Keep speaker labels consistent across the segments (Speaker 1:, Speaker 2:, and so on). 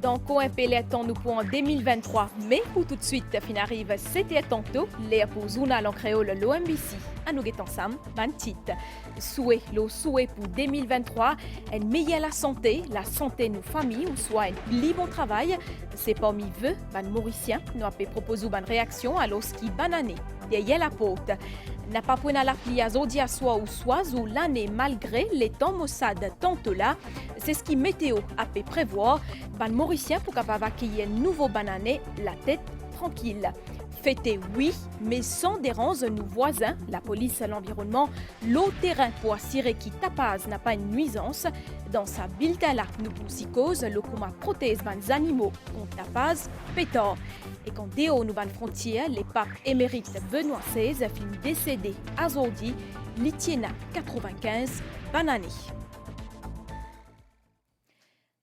Speaker 1: Donc, un peloton nous pour en 2023. Mais pour tout de suite, fin arrive, c'était tantôt, l'air pour Zuna en créole l'OMBC. À nous ensemble, ban titre. Souhait, le souhait pour 2023, une meilleure la santé nos familles, ou soit un plus bon travail. C'est parmi vœux, ban Mauricien, nous avons proposé une réaction à l'oski banané. Derrière la porte. N'a pas pris la pli à Zodia soit ou soit ou l'année malgré les temps maussades tantôt là. C'est ce qui météo a pu prévoir. Ban Mauricien pour capable accueillir un nouveau banané, la tête tranquille. Fêter oui, mais sans déranger nos voisins, la police, l'environnement, l'eau terrain pour assurer qui tapase n'a pas une nuisance. Dans sa biltala, nous pour psychose, le coma protège les animaux contre tapase, pétard. Et quand déo nous ban frontières, les papes émérites Benoît XVI finit décédé à Zordi, Litiena 95, banané.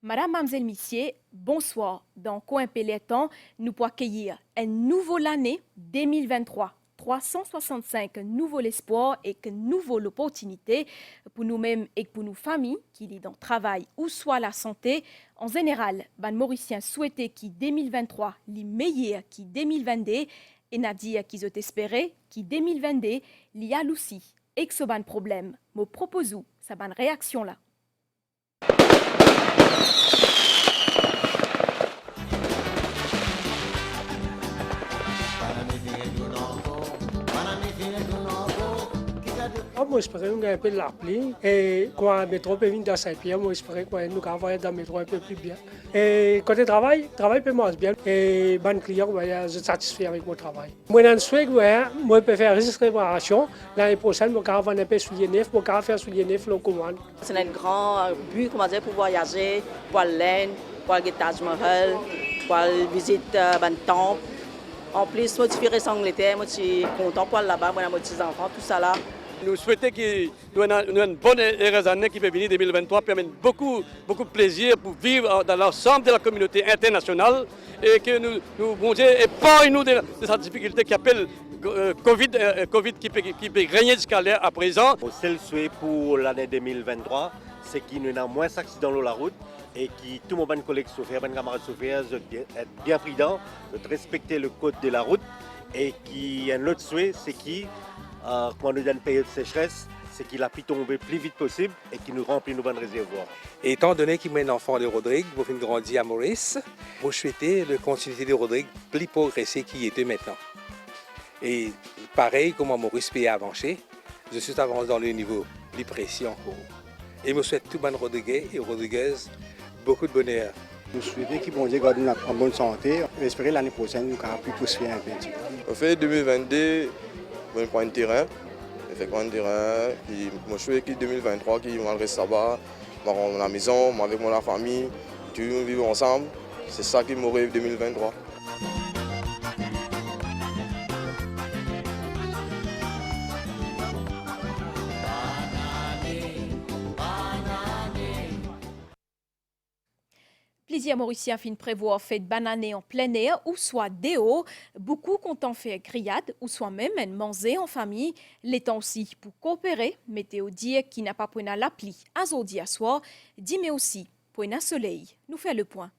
Speaker 1: Madame, Mademoiselle, Messieurs, bonsoir. Dans Coin Peloton, nous pouvons accueillir un nouveau l'année 2023. 365 nouveaux espoirs et que nouveau l'opportunité pour nous-mêmes et pour nos familles qui sont dans le travail ou soit la santé. En général, les Mauriciens souhaitaient que 2023 les meilleurs qui 2022 et Nadia qui ont espéré qui 2022 li a aussi et que ce ban problème. Me proposons sa bonne réaction là.
Speaker 2: Moi, j'espérais qu'on ait un peu de la pluie. Et quand le métro peut venir dans Saint-Pierre, moi, j'espérais qu'on ait dans le métro un peu plus bien. Et côté travail peut marcher bien. Et bon client, je suis satisfait avec mon travail. Moi, je souhaite que moi, je peux faire une réparation. L'année prochaine, je vais avoir un peu soulier neuf, je vais faire soulier neuf le commande.
Speaker 3: C'est un grand but pour voyager, pour l'Inde, pour le Taj Mahal, pour visiter un temple. En plus, moi, je suis resté en Angleterre, moi, je suis content pour aller là-bas, moi, j'ai mes enfants, tout ça là.
Speaker 4: Nous souhaitons qu'il nous ait une bonne et heureuse année qui peut venir 2023, permettre beaucoup de plaisir pour vivre dans l'ensemble de la communauté internationale et que nous bon Dieu, épargne-nous de cette difficulté qui appelle Covid qui peut régner jusqu'à l'heure à présent.
Speaker 5: Mon seul souhait pour l'année 2023, c'est qu'il y ait moins d'accidents sur la route et que tout le monde, collègues chauffeurs, camarades chauffeurs, être bien prudents, de respecter le code de la route et qu'il y a un autre souhait, c'est qu'il quand nous avons une période de sécheresse, c'est qu'il a pu tomber plus vite possible et qu'il nous remplit nos bonnes réservoirs.
Speaker 6: Étant donné qu'il mène l'enfant de Rodrigue, pour faire grandir à Maurice, vous souhaitez la continuité de Rodrigue plus progressée qu'il était maintenant. Et pareil, comme Maurice peut avancer, je suis avancé dans le niveau plus précis encore. Et je souhaite tout le monde Rodriguez et Rodriguez beaucoup de bonheur.
Speaker 7: Nous souhaitons que bon Dieu garde nous en bonne santé. J'espère l'année prochaine nous pourrons plus poursuivre un peu.
Speaker 8: En fait, 2022, je prends un terrain. Je fais un terrain. Je souhaite que 2023, qui va rester là-bas, dans la maison, avec ma famille, tout vivre ensemble. C'est ça qui me rêve 2023.
Speaker 1: Plaisir mauricien fin prévoir fait bananer en plein air ou soit déo. Beaucoup comptent faire grillade ou soit même manger en famille. Les temps aussi pour coopérer. Météo dire qui n'a pas pris l'appli à zodi à soir. Dit mais aussi pour un soleil. Nous fait le point.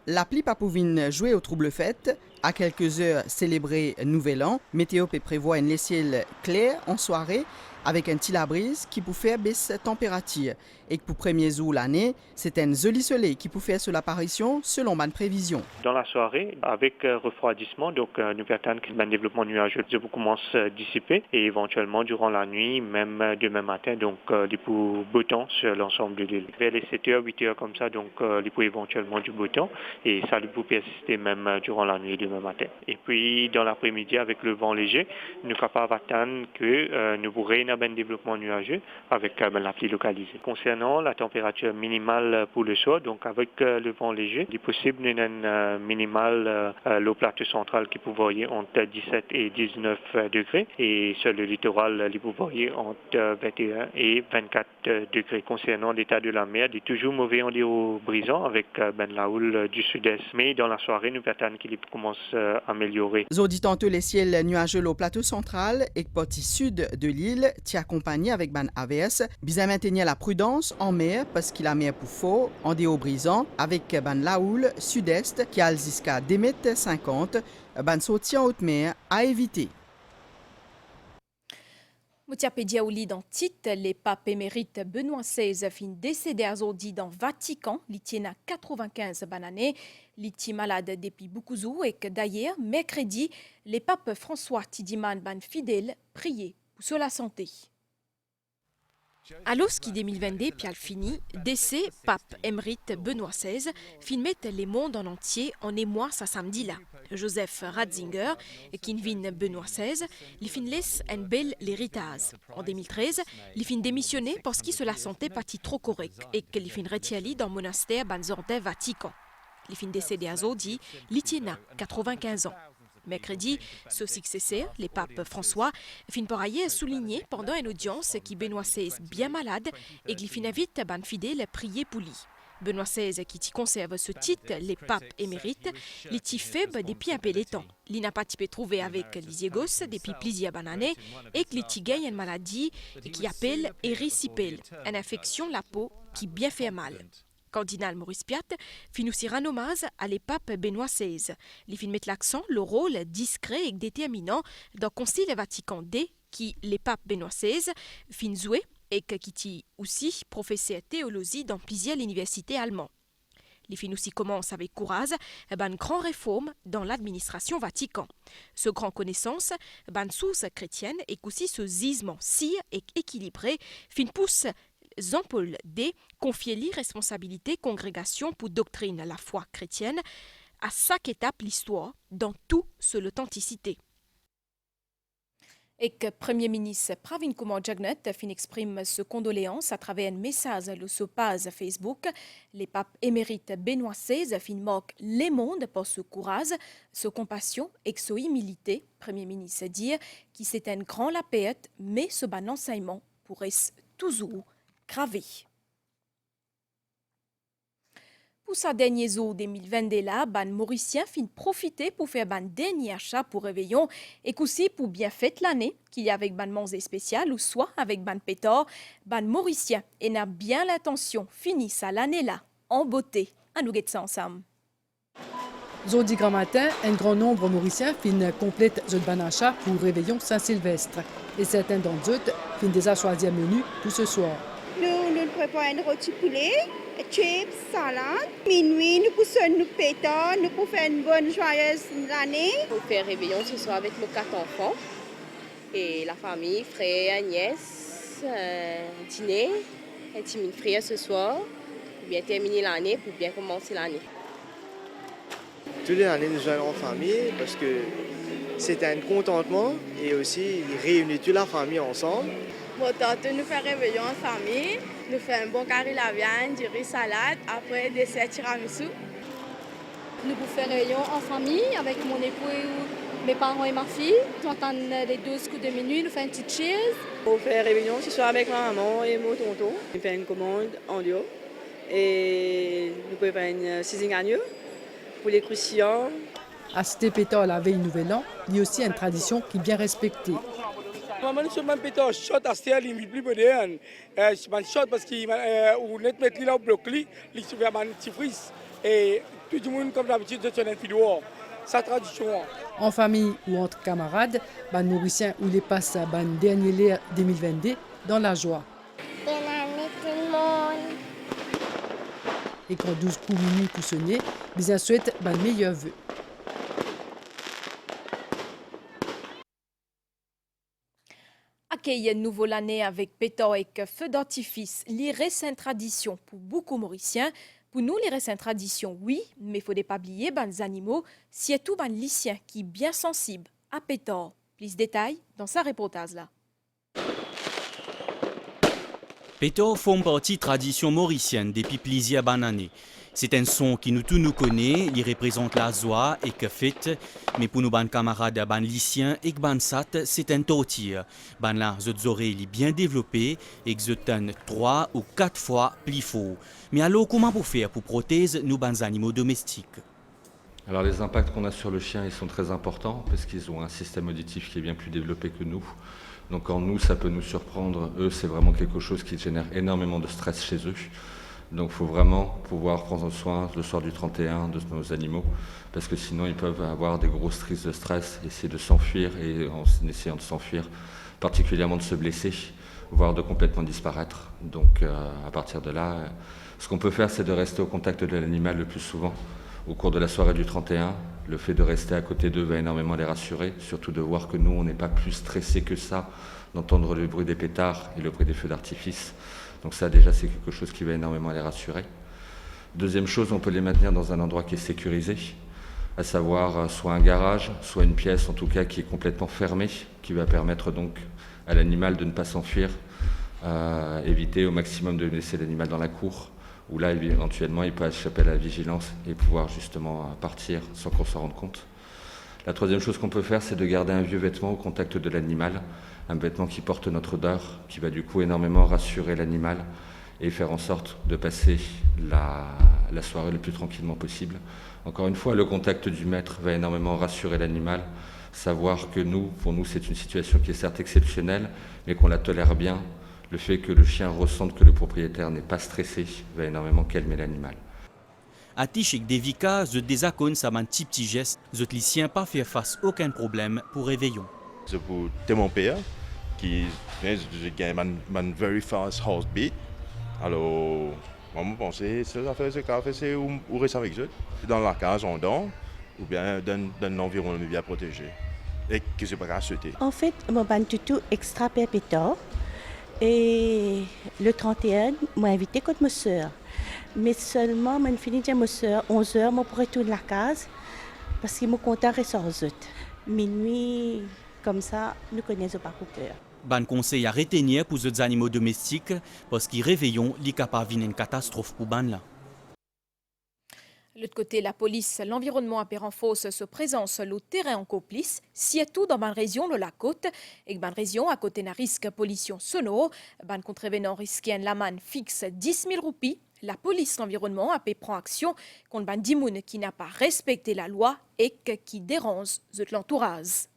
Speaker 9: L'appli Papouvine jouer au trouble fête. À quelques heures, célébrer Nouvel An. Météo peut prévoir une ciel clair en soirée avec un petit brise qui peut faire baisser la température. Et que pour premier jour l'année, c'est un joli soleil qui peut faire sur l'apparition selon ma prévision.
Speaker 10: Dans la soirée, avec refroidissement, donc nous attendons que le développement nuageux commence à dissiper et éventuellement durant la nuit, même demain matin, donc il peut beau temps sur l'ensemble de l'île. Vers les 7h, 8h comme ça, donc il peut éventuellement du beau temps et ça peut persister même durant la nuit demain matin. Et puis dans l'après-midi, avec le vent léger, nous sommes capables d'attendre que nous pourrions avoir un développement nuageux avec la pluie localisée. Concernant la température minimale pour le soir, donc avec le vent léger, il est possible une minimale au plateau central qui peut varier entre 17 et 19 degrés et sur le littoral, il peut varier entre 21 et 24 degrés. Concernant l'état de la mer, il est toujours mauvais en au brisant avec la houle du sud-est. Mais dans la soirée, nous attendons qu'il commence améliorée.
Speaker 9: Zodi tantôt les ciels nuageux au plateau central et partie sud de l'île, t'y accompagné avec ban averse. Bisa maintenir la prudence en mer parce qu'il a mer pour fort, en déo brisant, avec ban laoul sud-est qui a jusqu'à 2,50 m, ban sorti en haute mer à éviter.
Speaker 1: Moutiapédia ou dans titre, les papes émérites Benoît XVI fin décédé à Zodi dans Vatican, il tient à 95 bananes, il est malade depuis beaucoup de jours et que d'ailleurs, mercredi, les papes François Tidiman ban fidèles priaient pour sur la santé. Alors qui 2022, puis fini, décès pape émérite Benoît XVI, filmait les mondes en entier en émoi ce samedi-là. Joseph Ratzinger, qui vient Benoît XVI, il fin laisse un bel héritage. En 2013, il fin démissionné parce qu'il se la sentait pas trop correct et qu'il fin retiré dans le monastère Banzordin Vatican. Il fin décédé à Zodi, il tient 95 ans. Mercredi, ce successeur, le pape François, fin par ailleurs souligné pendant une audience qui Benoît XVI bien malade et qu'il fin invite ban fidèle à prier pour lui. Benoît XVI qui conserve ce titre, les papes émérites, les ti faibles depuis un peu de temps. Il n'a pas trouvé avec l'isiégos depuis plusieurs années et qu'il ti gagne une maladie qui appelle érysipèle, une infection de la peau qui bien fait mal. Cardinal Maurice Piat fin aussi rendre hommage à les papes Benoît XVI. Il fin mettre l'accent le rôle discret et déterminant dans le Concile Vatican II qui les papes Benoît XVI fin joué et qui aussi professeur théologie dans plusieurs universités allemandes. Les fin aussi commence avec courage une grande réforme dans l'administration Vatican. Ce grand connaissance, une source chrétienne et aussi ce gisement si et équilibré fin pousse Jean-Paul D. confier l'irresponsabilité congrégation pour doctrine la foi chrétienne à chaque étape l'histoire dans toute son authenticité. Et que Premier ministre Pravin Kumar Jagnat fin exprime ses condoléances à travers un message sur sa page Facebook. Les papes émérites Benoît XVI fin marquent les mondes par ce courage, sa compassion et sa humilité. Premier ministre dit qu'il c'est un grand la paix, mais ce bon enseignement pourrait toujours gravé. Pour sa dernière jour 2022 là, ban Mauricien fin profiter pour faire ban dernier achat pour réveillon et aussi pour bien fêter l'année qu'il y a avec ban manger spécial ou soit avec ban pétard, ban Mauricien et n'a bien l'intention finir ça l'année là en beauté. À nous guetter ça ensemble.
Speaker 11: Jeudi grand matin, un grand nombre mauriciens fin complète ce ban achat pour réveillon Saint-Sylvestre et certains d'entre eux fin déjà choisi un menu pour ce soir.
Speaker 12: Nous préparons un rôti poulet, chips, salade. Minuit, nous poussons nos pétards, nous pouvons faire une bonne joyeuse année.
Speaker 13: Pour faire réveillon ce soir avec nos 4 enfants et la famille, frères, nièces, dîner, un petit mine frère ce soir pour bien terminer l'année, pour bien commencer l'année.
Speaker 14: Toutes les années, nous allons en famille parce que c'est un contentement et aussi réunir toute la famille ensemble.
Speaker 15: Bon, tantôt nous faisons réveillon en famille, nous faisons un bon carré la viande, du riz salade, après dessert tiramisu.
Speaker 16: Nous pouvons faire réveillon en famille avec mon époux, mes parents et ma fille. Nous entendons les 12 coups de minuit, nous faisons une petite cheese.
Speaker 17: On fait réveillon ce soir avec ma maman et mon tonton. On fait une commande en duo et nous pouvons faire une seasoning agneau pour les croustillants.
Speaker 11: Acheter pétard la veille nouvel an, il y a aussi une tradition qui est bien respectée.
Speaker 18: Maman nous sommes pétard shot à stère limite plus moderne. C'est shot parce qu'il on net mettre là au brocoli, il se fait un petit frise et tout le monde comme d'habitude de tenir fidèle. Sa tradition.
Speaker 11: En famille ou entre camarades, ban Mauricien ou les passe ban dernier l'air 2022 dans la joie.
Speaker 19: Bonne année tout le monde.
Speaker 11: Et quand 12 coups minutes pour sonner, bien souhaite ban meilleurs vœux.
Speaker 1: Accueille une nouvelle année avec pétard et feu d'artifice, les récentes traditions pour beaucoup Mauriciens. Pour nous, les récentes traditions, oui, mais il ne faut pas oublier les animaux, surtout les lycéens qui sont bien sensibles à pétard. Plus de détails dans sa reportage là.
Speaker 20: Pétard font partie tradition mauricienne depuis plusieurs années. C'est un son qui nous tous nous connaît, il représente la joie et que fête, mais pour nos camarades ban lycéens et ban sat, c'est un tortille. Ban là, les oreilles bien développées et que 3 ou 4 fois plus fort. Mais alors comment pour faire pour protéger nos animaux domestiques?
Speaker 21: Alors les impacts qu'on a sur le chien, ils sont très importants parce qu'ils ont un système auditif qui est bien plus développé que nous. Donc quand nous, ça peut nous surprendre, eux, c'est vraiment quelque chose qui génère énormément de stress chez eux. Donc il faut vraiment pouvoir prendre soin le soir du 31 de nos animaux parce que sinon ils peuvent avoir des grosses crises de stress, essayer de s'enfuir et en essayant de s'enfuir, particulièrement de se blesser, voire de complètement disparaître. Donc à partir de là, ce qu'on peut faire, c'est de rester au contact de l'animal le plus souvent. Au cours de la soirée du 31, le fait de rester à côté d'eux va énormément les rassurer, surtout de voir que nous, on n'est pas plus stressés que ça, d'entendre le bruit des pétards et le bruit des feux d'artifice. Donc ça, déjà, c'est quelque chose qui va énormément les rassurer. Deuxième chose, on peut les maintenir dans un endroit qui est sécurisé, à savoir soit un garage, soit une pièce, en tout cas, qui est complètement fermée, qui va permettre donc à l'animal de ne pas s'enfuir, éviter au maximum de laisser l'animal dans la cour, où là, éventuellement, il peut échapper à la vigilance et pouvoir justement partir sans qu'on s'en rende compte. La troisième chose qu'on peut faire, c'est de garder un vieux vêtement au contact de l'animal, un vêtement qui porte notre odeur, qui va du coup énormément rassurer l'animal et faire en sorte de passer la soirée le plus tranquillement possible. Encore une fois, le contact du maître va énormément rassurer l'animal, savoir que nous, pour nous, c'est une situation qui est certes exceptionnelle, mais qu'on la tolère bien. Le fait que le chien ressente que le propriétaire n'est pas stressé va énormément calmer l'animal.
Speaker 20: Atiche des vicas, je désacone ça un petit geste, je ne tiens pas faire face aucun problème pour réveillon.
Speaker 22: C'est pour mon père qui a un very fast heartbeat. Alors, moi, je pense que c'est où rester avec eux. Dans la case, on dort, ou bien dans un environnement bien protégé. Et que c'est pas qu'à sauter.
Speaker 23: En fait, mon toutou extra perpétuel. Et le 31, m'a invité contre ma soeur. Mais seulement, je finis de ma soeur, 11h, je pourrais retourner la case parce qu'il m'a content de rester. Minuit, comme ça, nous connaissons pas coupeur.
Speaker 20: Ban conseil à retenir pour les animaux domestiques parce qu'ils réveillent les capables d'une catastrophe pour ban là.
Speaker 1: De l'autre côté, la police, l'environnement à Pérenfos se présente sur le terrain en complice, surtout dans la région de la côte, et dans la région à côté d'un risque pollution sonore, ban contrevenant risque un laman fixe 10 000 roupies. La police, l'environnement a prend action contre ban dimoun qui n'a pas respecté la loi et qui dérange l'entourage.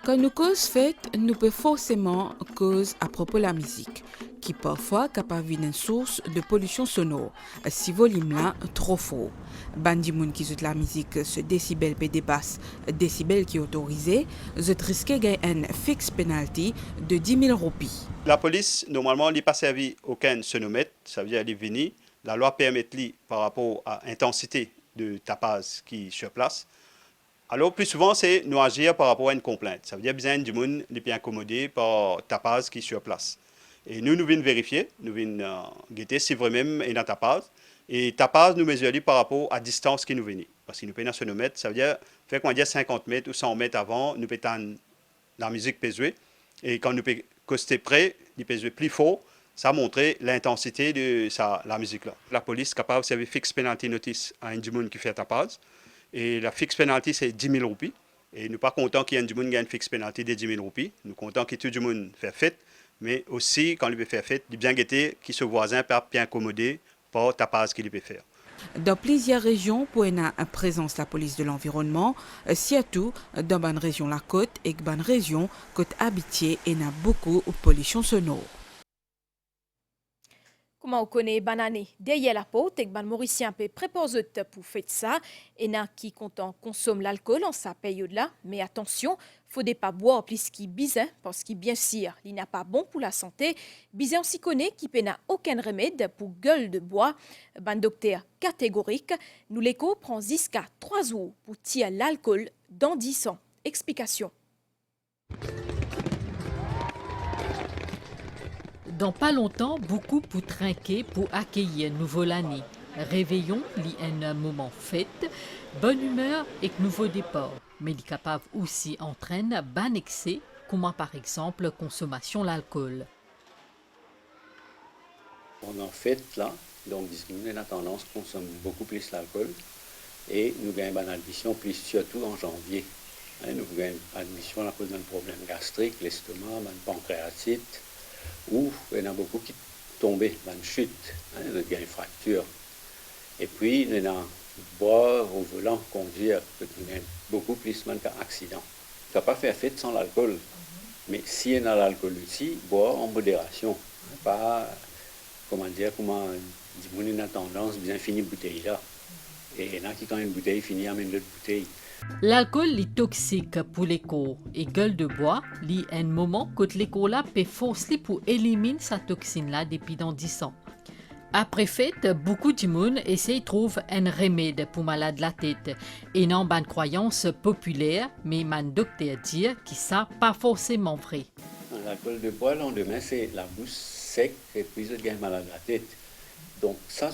Speaker 24: Quand nous cause fait, nous peut forcément cause à propos de la musique, qui parfois capable d'une source de pollution sonore, si volume là trop fort. Bandimoun qui de la musique ce décibel peut dépasse décibel qui est autorisé, je risque gagner un fixe penalty de 10 000 roupies.
Speaker 25: La police, normalement, n'a pas servi aucun sonomètre, ça veut dire qu'elle est venue. La loi permet par rapport à l'intensité de tapage qui est sur place. Alors, plus souvent, c'est nous agir par rapport à une complainte. Ça veut dire que du monde n'est pas incommodé par tapage qui est sur place. Et nous venons vérifier, nous venons guetter si vraiment il y a un tapage. Et tapage, nous mesurons par rapport à la distance qui nous vient. Parce que nous payons un sonomètre, ça veut dire, fait qu'on dit 50 mètres ou 100 mètres avant, nous payons la musique peut jouer. Et quand nous payons coster près, il peut jouer plus fort. Ça montre l'intensité de la musique là. La police est capable de servir fixe penalty notice à un du monde qui fait tapage. Et la fixe penalty, c'est 10 000 roupies. Et nous ne sommes pas contents qu'il y ait du monde qui a une fixe penalty de 10 000 roupies. Nous sommes contents que tout le monde fait fête. Mais aussi, quand il peut faire fête, il bien guetter que ce voisin peut bien accommoder par la tapage qu'il peut faire.
Speaker 24: Dans plusieurs régions, pour une présence de la police de l'environnement, surtout dans une région la côte et dans une région côte habitée, il y a beaucoup de pollution sonore.
Speaker 1: Comment on connaît banane derrière la porte et que ban mauricien peut préposer pour faire ça et n'a qui content consomme l'alcool en sa période là mais attention faut pas boire plus qui bizarre parce qu'il bien sûr il n'a pas bon pour la santé bizarre on s'y connaît qui n'a aucun remède pour gueule de bois ban docteur catégorique nous l'éco prend jusqu'à 3 jours pour tirer l'alcool dans 10 ans explication.
Speaker 26: Dans pas longtemps, beaucoup pour trinquer pour accueillir nouveau l'année. Réveillon, li un moment fête, bonne humeur et nouveau départ. Mais il est capable aussi entraîne ban excès, comme par exemple consommation l'alcool.
Speaker 27: Pendant fête là, donc nous avons tendance à consommer beaucoup plus l'alcool et nous gagnons une addiction plus surtout en janvier. Nous gagnons une addiction à cause d'un problème gastrique, l'estomac, une pancréatite. Où il y en a beaucoup qui tombent dans une chute, il y a une fracture. Et puis, nous avons boire au volant, conduire, beaucoup plus d'accidents. Ça ne peut pas faire fête sans l'alcool. Mais si on a l'alcool aussi, boire en modération. Pas, comment on a tendance bien finir bouteille là. Et il y en a qui, quand une bouteille finit, amènent l'autre bouteille.
Speaker 26: L'alcool est toxique pour les corps et gueule de bois, il un moment que les corps là peut forcer pour éliminer sa toxine là depuis dans 10 ans. Après fête, beaucoup de monde essaie de trouver un remède pour malade la tête. Et non, une croyance populaire, mais man docteur dit que ça pas forcément vrai.
Speaker 27: L'alcool de bois, le lendemain, c'est la bouche sec et puis ça devient malade la tête. Donc ça,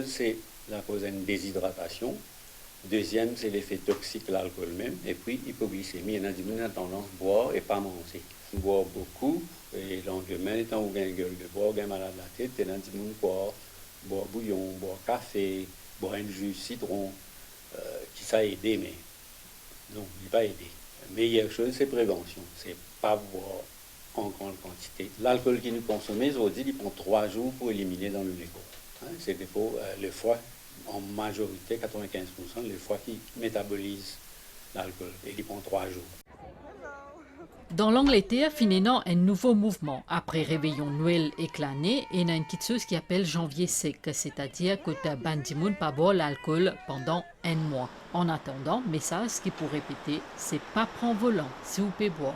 Speaker 27: c'est la cause d'une déshydratation. Deuxième, c'est l'effet toxique de l'alcool même. Et puis, hypoglycémie. Il y en a des gens qui ont tendance à boire et pas manger. Boire beaucoup, et le lendemain, quand on a une gueule de bois, on a malade la tête, il y en a des gens qui boire bouillon, boire café, boire un jus citron, qui ça aide, mais non, il ne va pas aider. La meilleure chose, c'est prévention. C'est pas boire en grande quantité. L'alcool qui nous consomme aujourd'hui, il prend 3 jours pour éliminer dans le corps. C'est le foie, en majorité, 95%, le foie qui métabolise l'alcool. Et il prend 3 jours.
Speaker 26: Dans l'Angleterre, finalement, un nouveau mouvement. Après réveillon Noël et l'année, il y a une petite chose qui appelle janvier sec, c'est-à-dire que tu bandimoun pas boire l'alcool pendant un mois. En attendant, message qui pour répéter, c'est pas prendre volant, si vous pouvez boire.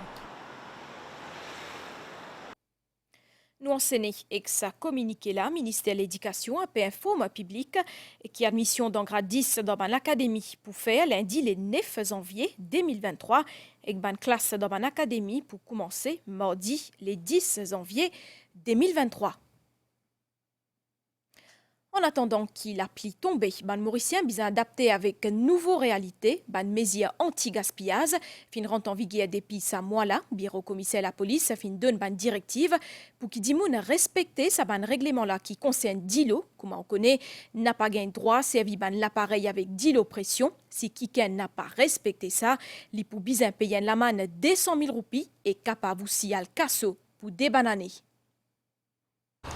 Speaker 1: Nous enseignons et que ça communiqué là, ministère de l'Éducation a fait informe public qui a mission dans grade 10 dans l'académie pour faire lundi le 9 janvier 2023 et une classe dans l'académie pour commencer mardi le 10 janvier 2023. En attendant qu'il appli tomber, ban Mauricien bien adapté avec une nouvelle réalité, ban mesure anti-gaspillage, fin rentre en vigueur depuis sa mois là, bureau commissaire la police fin donne ban directive pour qu'il dimoun respecter sa ban règlement là qui concerne d'îlot, comme on connaît, n'a pas gain droit servi ban l'appareil avec d'îlot pression, si quelqu'un n'a pas respecté ça, li pour bien payer la manne 200 000 roupies et capable aussi al casso pour débananer.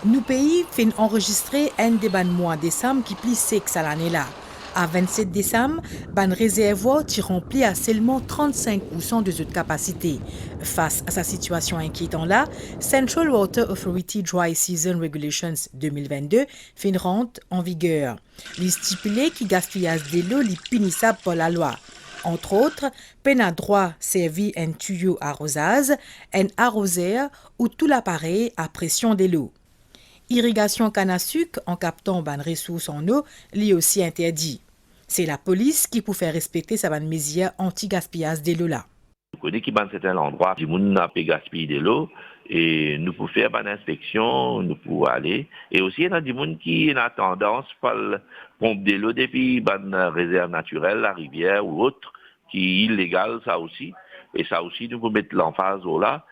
Speaker 2: Nous pays fin enregistrer un des ban mois décembre qui plie sec à l'année là. À 27 décembre, ban réservoir qui remplit à seulement 35% de cette capacité. Face à sa situation inquiétante là, Central Water Authority Dry Season Regulations 2022 fin rentre en vigueur. Les stipulés qui gaspillage de l'eau les punissable par la loi. Entre autres, peine à droit servi un tuyau arrosage, un arroseur ou tout l'appareil à pression de l'eau. Irrigation canne à sucre en captant ban ressources en eau, lui aussi interdit. C'est la police qui peut faire respecter sa ban mesure anti-gaspillage de l'eau là.
Speaker 3: Nous connaissons qu'il y a certains endroits où on n'a pas gaspillé de l'eau et nous pouvons faire une inspection, nous pouvons aller. Et aussi, il y a des gens qui ont tendance à pomper de l'eau depuis une réserve naturelle, la rivière ou autre, qui est illégale, ça aussi. Et ça aussi, nous pouvons mettre l'emphase au là.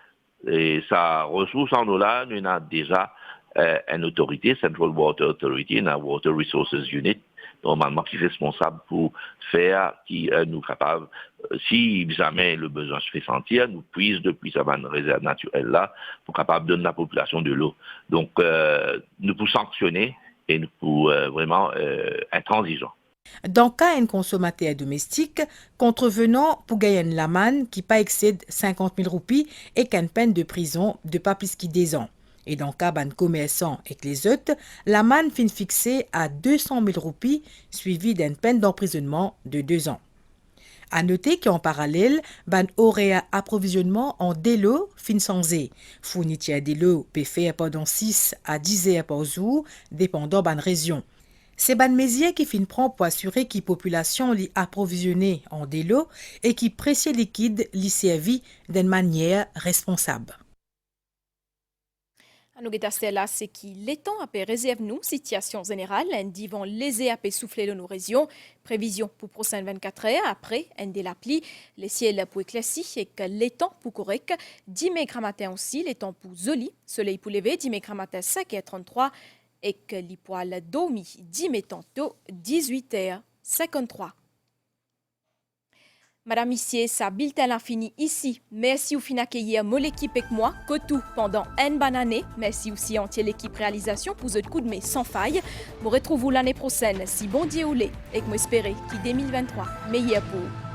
Speaker 3: Et sa ressource en eau là, nous avons déjà une autorité, Central Water Authority, une Water Resources Unit, normalement qui est responsable pour faire, qui nous capable, si jamais le besoin se fait sentir, nous puise depuis sa réserve naturelle là, pour capable de donner à la population de l'eau. Donc, nous pouvons sanctionner et nous pouvons vraiment intransigeants.
Speaker 2: Dans le cas d'un consommateur domestique, contrevenant pour gagner une l'amende qui pas excède 50 000 roupies et qu'une peine de prison de pas plus que 10 ans. Et dans le cas d'un commerçant et les autres, l'amende fin fixée à 200 000 roupies suivie d'une peine d'emprisonnement de 2 ans. À noter qu'en parallèle, ban aurait approvisionnement en délo fin sans fourniture délo peut faire pendant 6 à 10 heures par jour, dépendant ban région. C'est ban mesure qui fin prend pour assurer que la population l'y approvisionnée en délo et qui précieux liquide l'y servi d'une manière responsable.
Speaker 1: Nous là, c'est qui l'étang a réserve nous situation générale, lundi vont léser à souffler dans nos régions, prévision pour prochaine 24 heures après un de l'appli, les ciels pour éclairci et que l'étang pour correct, 10 mètres matin aussi, l'étang pour joli, soleil pour lever, 10 mètres matin 5h33 et que les poils dormi 10 mètres tantôt 18h53. Madame Issier, sa bulletin a fini ici. Merci au fin accueillir mon équipe avec moi, que tout pendant une bonne année. Merci aussi entière l'équipe réalisation pour ce coup de main sans faille. Nous retrouvons l'année prochaine, si bon Dieu ou l'est, et que m'espérer qu'il 2023 meilleur pour